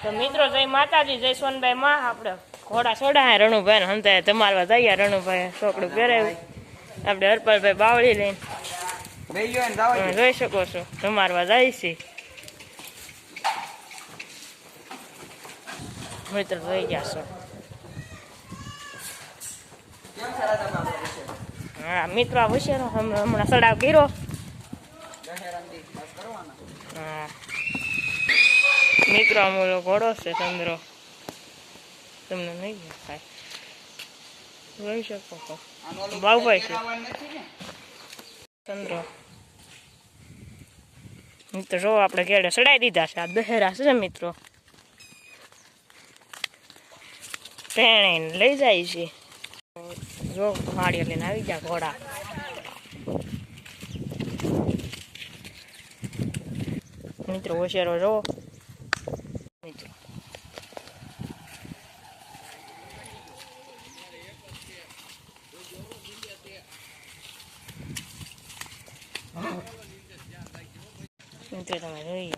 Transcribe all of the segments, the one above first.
તો મિત્રો જય માતાજી, જય સોનભાઈ માં. આપણે ઘોડા છોડા રણુભાઈ ને હંતાય તમારવા જઈએ. રણુભાઈ ચોકડું પહેરાવ્યું, આપણે હરપાલભાઈ બાવળી લઈને જોઈ શકો છો તમારવા જાય છે. મિત્રો જોઈ જશો. હા મિત્રો આ હોશિયારો હમણાં સડાવ કર્યો. હા મિત્રો અમૂલો ઘોડો છે ચંદ્રો, તમને નહીં દેખાય, જોઈ શકો છો. બાબુભાઈ છે ચંદ્રો. મિત્રો જો આપણે ઘેડે સડાઈ દીધા છે. આ દહેરા છે મિત્રો, તેણે લઈ જાય છે. જો વાડીઓ લઈને આવી ગયા ઘોડા. મિત્રો હોશિયારો જો મિત્રો. મિત્રો તમે જોઈએ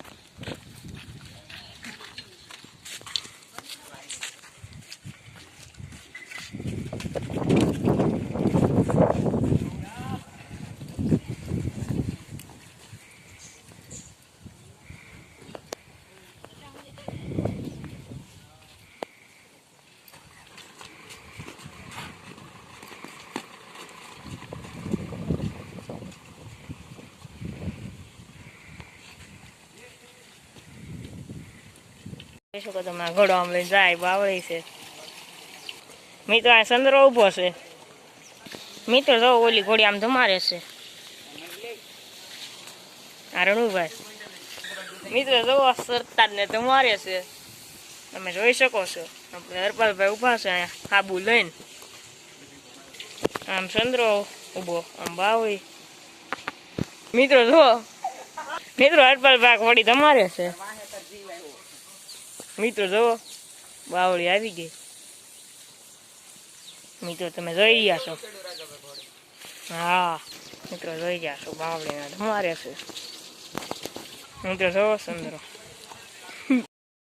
શકો તમે. ઘોડો આમ લઈને જાય, બાવળી છે. મિત્રો આ ચંદ્રો ઉભો છે. મિત્રો જો ઓલી ઘોડી આમ ધમારે છે. આ રણુભાઈ મિત્રો જો સરતાજ ને ધમારે છે, તમે જોઈ શકો છો. આપણે હરપાલભાઈ ઉભા છે અહીંયા કાબુ લઈને. આમ ચંદ્રો ઉભો, આમ બાવળી. મિત્રો જો મિત્રો હરપાલભાઈ ઘોડી ધમારે છે. મિત્રો જો બાવળી આવી ગઈ. મિત્રો તમે જોઈ ગયા છો. હા મિત્રો જોઈ ગયા છો, બાવળી ધમારે છે. મિત્રો જો ચંદ્રો.